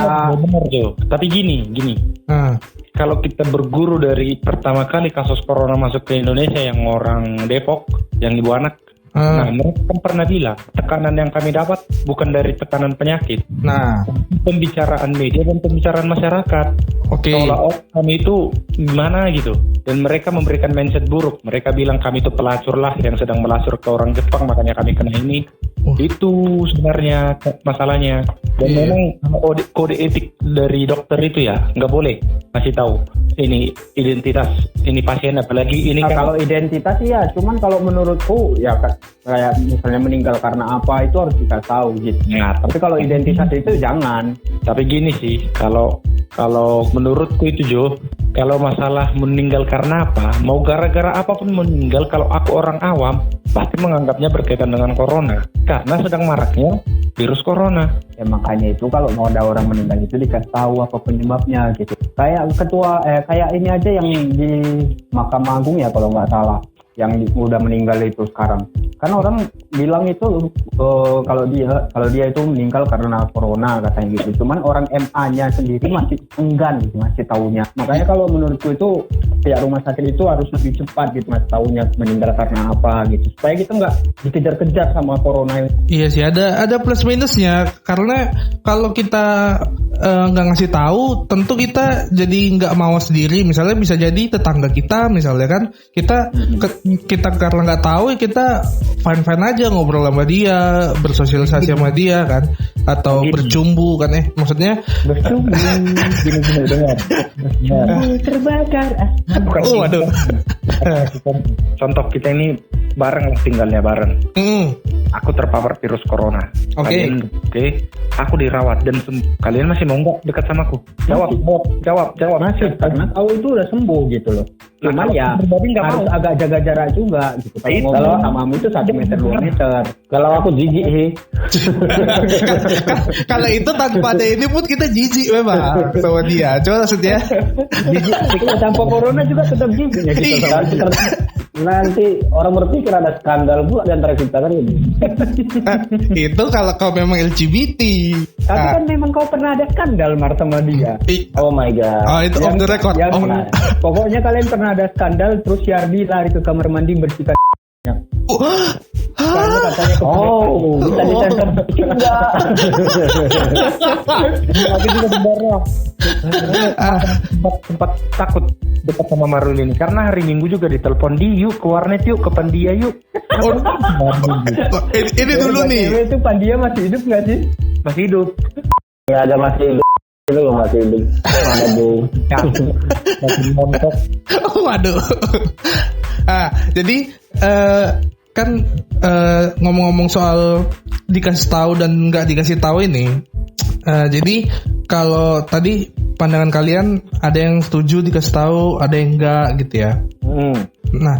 Jo. Tapi gini. Kalau kita berguru dari pertama kali kasus corona masuk ke Indonesia yang orang Depok, yang ibu anak. Nah, mereka kan pernah bilang tekanan yang kami dapat bukan dari tekanan penyakit.
Nah,
pembicaraan media dan pembicaraan masyarakat. Seolah-olah kami itu gimana gitu. Dan mereka memberikan mindset buruk. Mereka bilang kami itu pelacur lah yang sedang melacur ke orang Jepang, makanya kami kena ini. Itu sebenarnya masalahnya. Dan memang kode etik dari dokter itu ya nggak boleh kasih tahu ini identitas ini pasien, apalagi ini kan.
Kalau identitas ya, cuman kalau menurutku ya kayak misalnya meninggal karena apa itu harus dikasih tahu gitu.
Nah,
tapi kalau identitas itu jangan.
Tapi gini sih, kalau menurutku itu Jo, kalau masalah meninggal karena apa, mau gara-gara apapun meninggal, kalau aku orang awam pasti menganggapnya berkaitan dengan corona karena sedang maraknya virus corona.
Ya makanya itu kalau mau ada orang meninggal itu dikasih tahu apa penyebabnya gitu. Kayak kayak ini aja yang di Mahkamah Agung ya kalau nggak salah, yang udah meninggal itu sekarang. Kan orang bilang itu kalau dia itu meninggal karena corona katanya gitu. Cuman orang MA-nya sendiri masih enggan gitu, masih taunya. Makanya kalau menurutku itu pihak rumah sakit itu harus lebih cepat gitu masih taunya meninggal karena apa gitu. Supaya kita nggak dikejar-kejar sama corona.
Iya sih, ada plus minusnya. Karena kalau kita nggak ngasih tahu, tentu kita jadi nggak mau sendiri. Misalnya bisa jadi tetangga kita, misalnya kan kita karena nggak tahu, kita fine aja ngobrol sama dia, bersosialisasi sama dia kan, atau bercumbu kan, maksudnya
bercumbu gini dengar
terbakar.
Waduh.
Contoh kita ini bareng tinggalnya bareng. Aku terpapar virus corona. Oke. Aku dirawat dan kalian masih mau nggak dekat sama aku? Jawab.
Masih, karena tahu itu udah sembuh gitu loh. Cuman ya harus agak jaga jarak juga gitu. Kalau samamu itu 1 meter 2 meter.
Kalau aku jijik sih.
Kalau itu tanpa ada ini pun kita jijik memang sama dia. Coba maksudnya
jijik. Kalau tanpa corona juga tetap jijik ya gitu.
Nanti orang berpikir ada skandal pula di antara kita kan ini.
Itu kalau kau memang LGBT.
Tapi kan memang kau pernah ada skandal sama dia.
Oh my god.
Oh itu off the record.
Pokoknya kalian pernah ada skandal terus Yardi lari ke kamar mandi bersihkan. Karena katanya
bisa disensor enggak.
Aku juga sebenarnya sempat takut dekat sama Marulin karena hari Minggu juga ditelepon yuk ke warnet yuk ke Pandia yuk.
Ini dulu nih.
Itu Pandia masih hidup nggak sih?
Masih hidup.
Ya ada masih hidup. Itu masih hidup. Mana bu?
Masih montok.
Waduh. Jadi kan ngomong-ngomong soal dikasih tahu dan nggak dikasih tahu ini, jadi kalau tadi pandangan kalian ada yang setuju dikasih tahu, ada yang enggak gitu ya. Nah,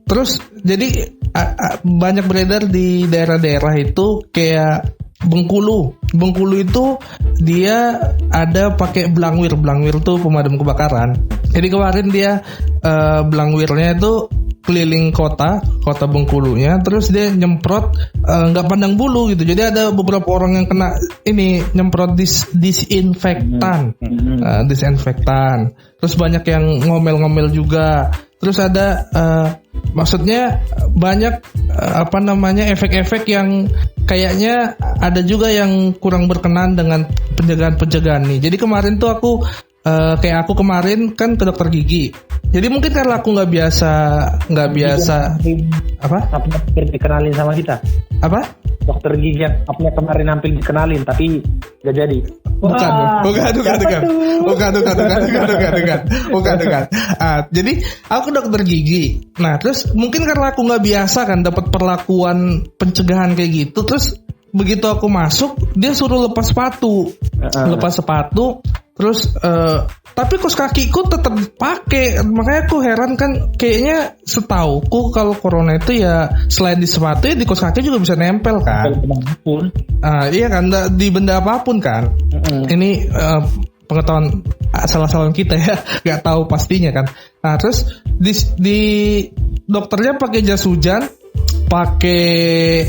terus jadi banyak beredar di daerah-daerah itu kayak Bengkulu itu dia ada pakai blangwir tuh pemadam kebakaran. Jadi kemarin dia blangwirnya itu keliling kota Bengkulunya, terus dia nyemprot nggak pandang bulu gitu. Jadi ada beberapa orang yang kena ini nyemprot disinfektan, disinfektan. Terus banyak yang ngomel-ngomel juga. terus ada maksudnya banyak efek-efek yang kayaknya ada juga yang kurang berkenan dengan pencegahan nih. Jadi kemarin tuh aku kemarin kan ke dokter gigi. Jadi mungkin karena aku nggak biasa apa?
Dikenalin sama kita.
Apa?
Dokter gigi yang kemarin hampir dikenalin tapi nggak jadi.
Bukan. Jadi aku dokter gigi. Nah, terus mungkin karena aku nggak biasa kan dapat perlakuan pencegahan kayak gitu. Terus begitu aku masuk, dia suruh lepas sepatu. Terus tapi kos kakiku tetap pakai. Makanya aku heran kan, kayaknya setauku kalau corona itu ya selain di sepatu ya di kos kaki juga bisa nempel kan. Iya kan, di benda apapun kan. Ini pengetahuan asal-asalan kita ya, nggak tahu pastinya kan. Nah terus di dokternya pakai jas hujan, pakai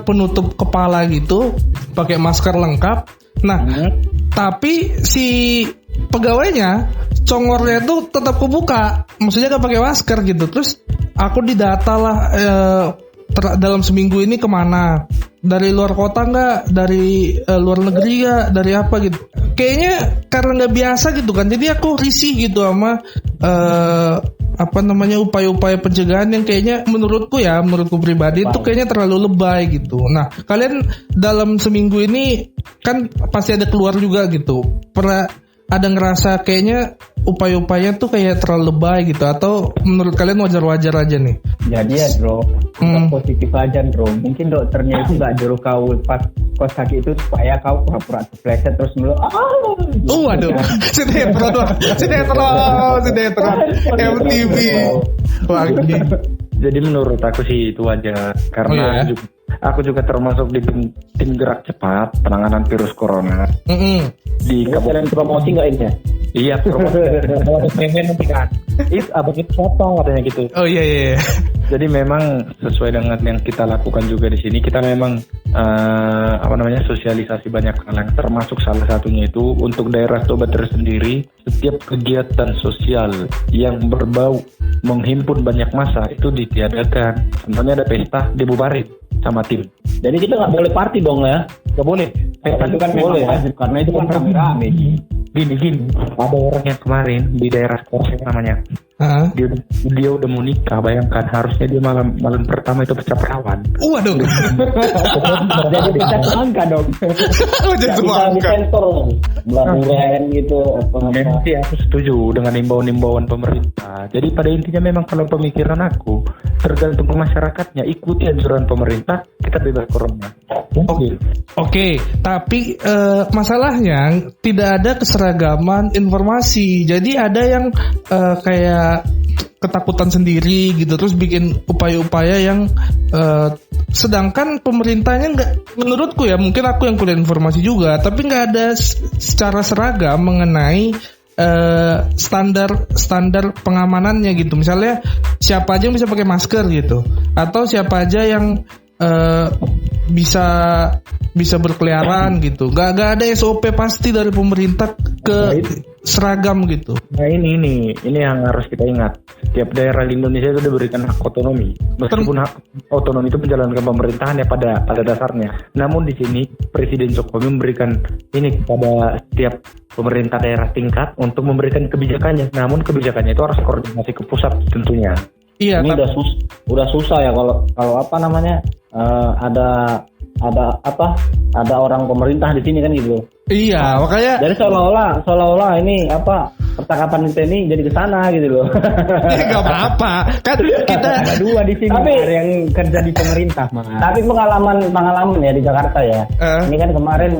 penutup kepala gitu, pakai masker lengkap. Nah, tapi si pegawainya congornya itu tetap kebuka, maksudnya gak pakai masker gitu. Terus aku didata lah dalam seminggu ini kemana, dari luar kota nggak, dari luar negeri nggak, dari apa gitu. Kayaknya karena nggak biasa gitu kan, jadi aku risih gitu sama upaya-upaya pencegahan yang kayaknya menurutku pribadi itu kayaknya terlalu lebay gitu. Nah, kalian dalam seminggu ini kan pasti ada keluar juga gitu. Pernah ada ngerasa kayaknya upaya-upaya tuh kayak terlalu lebay gitu, atau menurut kalian wajar-wajar aja nih?
Jadi ya bro, positif aja bro. Mungkin dokternya itu nggak juru kau pas kos kaki itu supaya kau pura-pura kepleset terus mulu.
Waduh, sinetron MTV. Wah,
jadi menurut aku sih itu wajar, karena aku juga termasuk di tim gerak cepat penanganan virus corona. Di
kabupaten promosi nggak ini ya?
Iya, promosi. Nanti kan. Abang itu potong katanya gitu.
Oh iya.
Jadi memang sesuai dengan yang kita lakukan juga di sini, kita memang sosialisasi banyak hal, yang termasuk salah satunya itu untuk daerah Toba tersendiri, setiap kegiatan sosial yang berbau menghimpun banyak massa itu ditiadakan. Contohnya ada pesta, dibubarin sama tim.
Jadi kita nggak boleh party dong ya?
Nggak boleh.
Itu kan boleh ya? Karena itu kan rame-rame.
Gini, ada orang yang kemarin di daerah Korsel namanya. Dia udah mau nikah, bayangkan, harusnya dia malam pertama itu pecah perawan.
Waduh.
Jadi bisa angka dong.
Jadi semua angka.
Belakang gitu.
Nanti aku setuju dengan imbauan pemerintah. Jadi pada intinya memang kalau pemikiran aku, tergantung masyarakatnya, ikuti anjuran pemerintah, kita bebas corona.
Oke, tapi masalahnya tidak ada keseragaman informasi. Jadi ada yang kayak ketakutan sendiri gitu, terus bikin upaya-upaya yang sedangkan pemerintahnya nggak, menurutku ya, mungkin aku yang kuliah informasi juga, tapi nggak ada secara seragam mengenai standar pengamanannya gitu. Misalnya siapa aja yang bisa pakai masker gitu, atau siapa aja yang bisa berkeliaran gitu. Gak ada SOP pasti dari pemerintah ke seragam gitu.
Nah ini yang harus kita ingat. Setiap daerah di Indonesia itu diberikan hak otonomi. Meskipun hak otonomi itu menjalankan pemerintahan ya pada dasarnya. Namun di sini Presiden Jokowi memberikan ini kepada setiap pemerintah daerah tingkat untuk memberikan kebijakannya. Namun kebijakannya itu harus koordinasi ke pusat tentunya.
Iya.
Ini udah susah ya kalau ada orang pemerintah di sini kan gitu.
Iya, makanya.
Jadi seolah-olah ini percakapan kita ini jadi kesana gitu loh.
Ya nggak apa-apa, kan kita
ada dua di sini. Tapi ada yang kerja di pemerintah, Mas.
Tapi pengalaman ya di Jakarta ya. Ini kan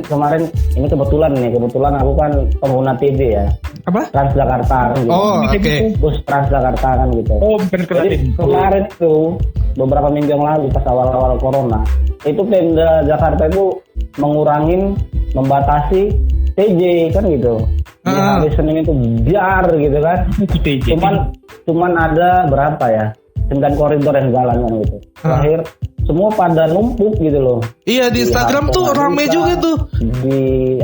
kemarin ini kebetulan aku kan pengguna TV ya.
Apa?
Transjakarta kan gitu.
Oh, oke.
Bus Transjakarta kan gitu.
Oh, bukan
jadi kemarin itu beberapa minggu yang lalu pas awal-awal corona, itu Pemda Jakarta itu membatasi TJ kan gitu. Di hari Senin itu biar gitu kan. Cuman ada berapa ya? 9 koridor yang jalan kan gitu. Terakhir semua pada numpuk gitu loh.
Iya, di Instagram tuh rame juga tuh.
Di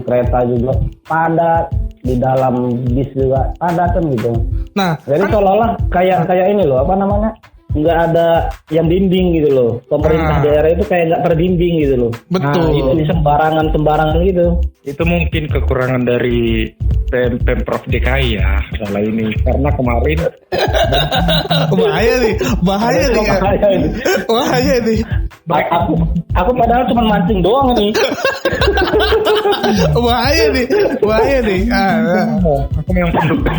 kereta juga padat, di dalam bis juga padat kan gitu.
Nah,
jadi seolah-olah kayak ini loh, apa namanya? Nggak ada yang bimbing gitu loh. Pemerintah daerah itu kayak nggak terbimbing gitu loh.
Betul.
Nah, itu sembarangan gitu.
Itu mungkin kekurangan dari Pemprov DKI ya salah ini, karena kemarin
bahaya nih.
Aku padahal cuma mancing doang nih.
bahaya nih.
Aku memang pendukung.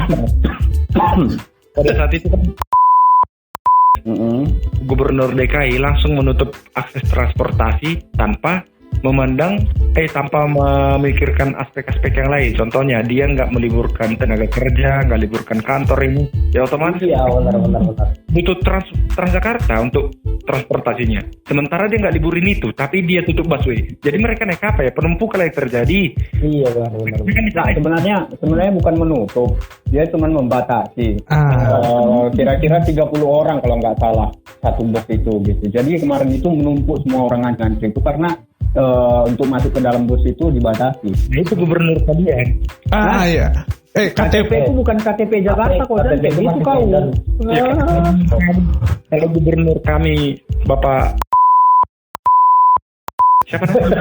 Pada saat itu kan Gubernur DKI langsung menutup akses transportasi tanpa memikirkan aspek-aspek yang lain. Contohnya dia nggak meliburkan tenaga kerja, nggak liburkan kantor ini, ya otomatis
benar.
butuh Transjakarta untuk transportasinya. Sementara dia nggak liburin itu, tapi dia tutup busway. Jadi mereka naik apa ya? Penumpukan yang terjadi.
Iya benar. Sebenarnya bukan menutup, dia cuma membatasi. Kira-kira 30 orang kalau nggak salah satu bus itu gitu. Jadi kemarin itu menumpuk semua orang ngantri itu karena untuk masuk ke dalam bus itu dibatasi.
Itu gubernur kalian.
Iya.
KTP itu bukan KTP Jakarta kok, dan kayak gitu kau.
Kalau gubernur kami Bapak siapa namanya?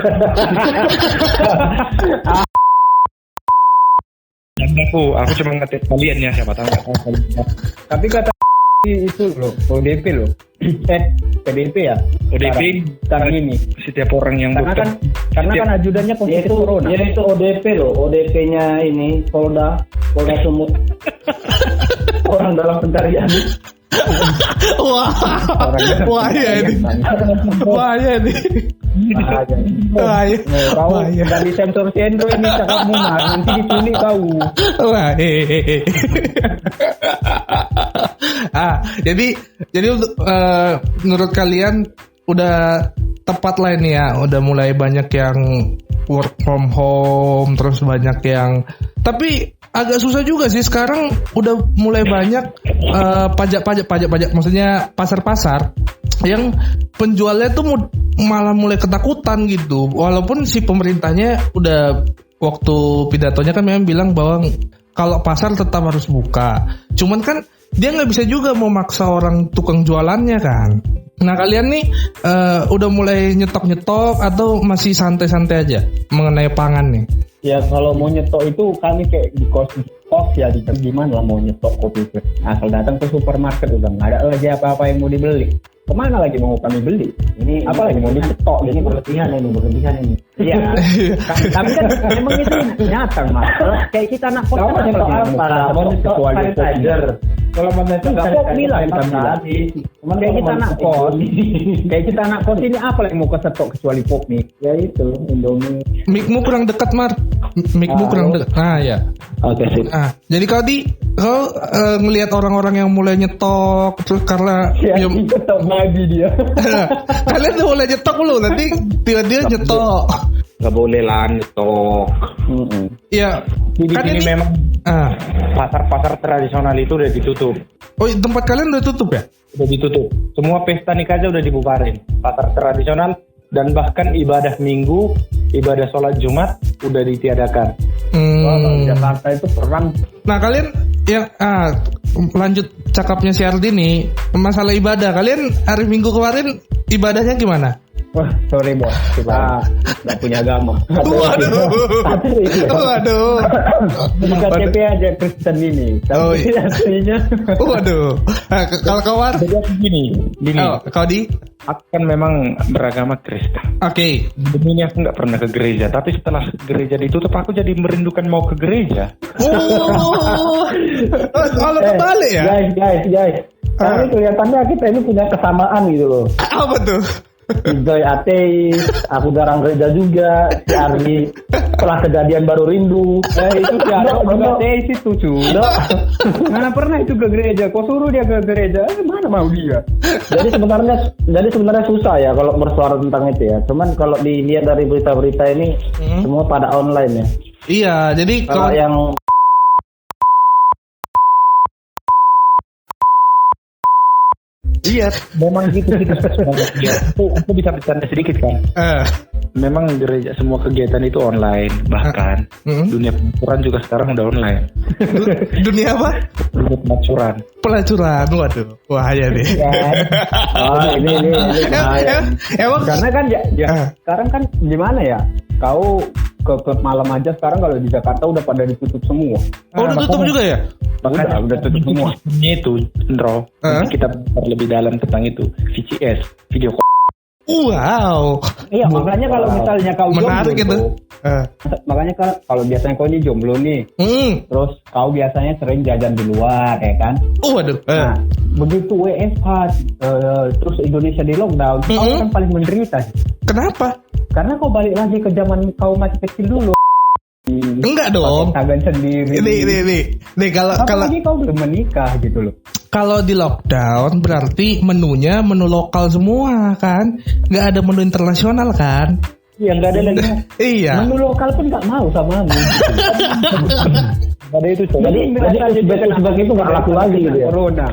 Aku cuma ngetik kalian ya, siapa tahu.
Tapi kata itu loh, ODP loh. PDP ya?
ODP
sekarang ini.
Setiap orang yang
karena kan ajudannya positif corona.
Ya itu ODP loh, ODP-nya ini Polda Sumut. Orang dalam pencarian.
Bahaya nih.
Kau nggak disensor ini cakapmu nanti diculik kau.
Jadi menurut kalian udah tepat lah ini ya, udah mulai banyak yang work from home, terus banyak yang, tapi agak susah juga sih sekarang udah mulai banyak pajak, maksudnya pasar-pasar yang penjualnya tuh malah mulai ketakutan gitu, walaupun si pemerintahnya udah waktu pidatonya kan memang bilang bahwa kalau pasar tetap harus buka, cuman kan dia nggak bisa juga mau maksa orang tukang jualannya kan. Nah kalian nih udah mulai nyetok atau masih santai-santai aja mengenai pangan nih?
Ya kalau mau nyetok itu kami kayak di kos ya, di gimana lah mau nyetok kopi itu. Asal datang ke supermarket udah nggak ada lagi apa-apa yang mau dibeli. Kemana lagi mau kami beli? Ini apa lagi mau dicetok? Ini berlebihan ini. Iya. Tapi kan memang itu nyata mas. Kayak kita anak kos kan nyetok apa? Mau nyetok sanitizer. Kalau mau nyetok nggak kok bilang kita bilang. Cuman kayak kita anak kos. Kayak kita anak kos ini apa lagi mau kesetok kecuali pop mie? Ya itu Indomie.
Mikmu kurang dekat Mar. Mikmu kurang dekat. Nah ya.
Oke sih.
Nah jadi kau ngelihat orang-orang yang mulai nyetok terus karena
nyetok lagi dia.
Kalian tuh mulai nyetok lu, nanti tiba-tiba nyetok.
Gak boleh lah nyetok.
Iya.
Kan ini memang pasar-pasar tradisional itu udah ditutup.
Oh tempat kalian udah tutup ya?
Udah ditutup. Semua pesta nikah aja udah dibubarin. Pasar tradisional dan bahkan ibadah minggu, ibadah sholat Jumat udah ditiadakan.
Jakarta itu perang.
Nah kalian yang lanjut cakapnya si Ardi nih, masalah ibadah. Kalian hari Minggu kemarin ibadahnya gimana?
Wah, sorry bos, kita nggak punya agama.
Waduh.
Di KTP aja Kristen ini. Tapi aslinya.
Waduh. Kalau kawan?
Gini.
Kau di?
Aku kan memang beragama Kristen.
Oke.
Ini aku nggak pernah ke gereja, tapi setelah gereja ditutup aku jadi merindukan mau ke gereja.
Kalau kebalik ya?
Guys. Tapi kelihatannya kita ini punya kesamaan gitu loh.
Apa tuh?
Joy ateis, aku jarang gereja juga. Si Ardi setelah kejadian baru rindu.
Itu si Ardi ateis itu cuy. Mana pernah itu ke gereja? Kau suruh dia ke gereja, mana mau dia?
Jadi sebenarnya susah ya kalau bersuara tentang itu ya. Cuman kalau dilihat dari berita-berita ini semua pada online ya.
Iya, jadi
kalau yang
iya, memang gitu. Aku bisa bercanda sedikit kan. memang gereja semua kegiatan itu online, bahkan dunia pelacuran juga sekarang udah online.
Dunia apa?
Dunia pelacuran.
Pelacuran, waduh, bahaya nih.
Ini
Emang
karena kan sekarang kan gimana ya? Kau ke klub malam aja sekarang kalau di Jakarta udah pada ditutup semua.
udah tutup juga ya?
Udah tutup semua. Itu, Ndro. Kita lebih dalam tentang itu. VCS, video call.
Wow.
Iya, makanya kalau misalnya kau
menarik
jomblo,
itu.
Makanya kalau biasanya kau ini jomblo nih, terus kau biasanya sering jajan di luar, ya kan?
Waduh.
Nah, begitu WFH, terus Indonesia di lockdown, kau kan paling menderita.
Kenapa?
Karena kau balik lagi ke zaman kau masih kecil dulu.
Enggak dong.
Tangan sendiri.
Nih kalau
kau belum menikah gitu loh.
Kalau di lockdown berarti menunya menu lokal semua kan, nggak ada menu internasional kan?
Iya, nggak ada lagi.
Iya.
Menu lokal pun nggak mau sama kamu.
Ada itu. Jadi sebagai itu nggak laku lagi gitu ya.
Corona.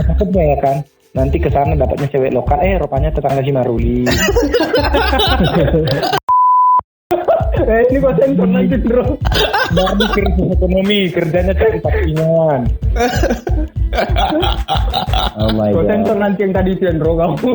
Takutnya ya kan. Nanti ke sana dapatnya cewek lokal, rupanya tetangga si Maruli.
Ini kok sensor nanti bro.
Baru krisis ekonomi, kerjanya cari sampingan.
Oh my
god.
god.
Sensor nanti yang tadi sensor kamu.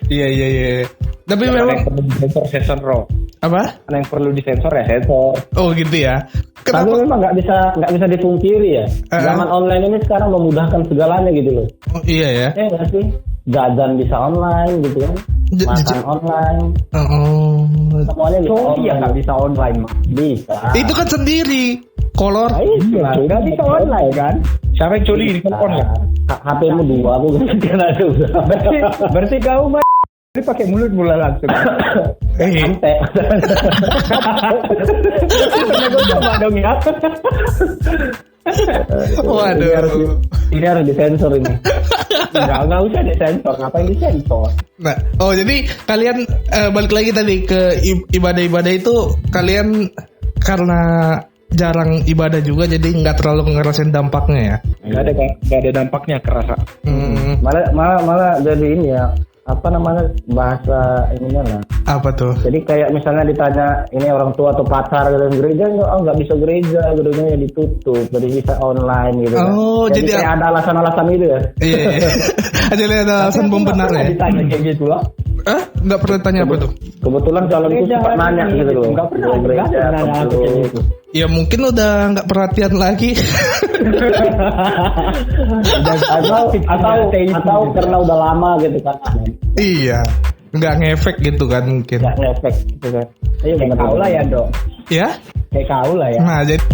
Iya. Tapi
yang
memang
perlu disensor Ro.
apa?
Yang perlu disensor ya sensor.
Oh gitu ya.
Tapi memang nggak bisa dipungkiri ya. Zaman online ini sekarang memudahkan segalanya gitu loh.
Oh, iya ya.
Nggak sih? Jajan bisa online gitu kan. Makan online. Semuanya bisa online.
Iya nggak bisa online mah.
Bisa.
Itu kan sendiri. Kolor.
Nggak bisa online kan.
Siapa yang coli di telepon ya?
HP-mu 2 aku kena juga.
Berarti kau mah ini pakai mulut mulai langsung.
Santai.
Gue coba dong ya.
Waduh.
Ini harus disensor ini.
Nggak usah disensor. Ngapain disensor?
Nah, jadi kalian balik lagi tadi ke ibadah-ibadah itu, kalian karena jarang ibadah juga jadi nggak terlalu ngerasain dampaknya ya?
Nggak ada dampaknya kerasa.
Malah jadi ini ya. Apa namanya bahasa ininya lah.
Apa tuh?
Jadi kayak misalnya ditanya ini orang tua atau pacar gitu gereja nggak bisa gereja, gerejanya ditutup, jadi bisa online gitu.
Oh,
kan. Jadi kayak ada alasan-alasan itu ya.
Iya. Jadi ada alasan pembenar ya.
Ditanya kayak gitu loh.
Nggak pernah tanya apa tuh?
Kebetulan calonku sempat nanya gitu loh.
Nggak pernah
gereja
nanya apa kayak gitu.
Ya mungkin udah nggak perhatian lagi.
atau karena udah lama gitu kan.
Iya, nggak ngefek gitu kan mungkin.
Nggak ngefek gitu kan.
Kayak kau lah ya dok.
Ya?
Kayak kau lah ya.
Nah jadi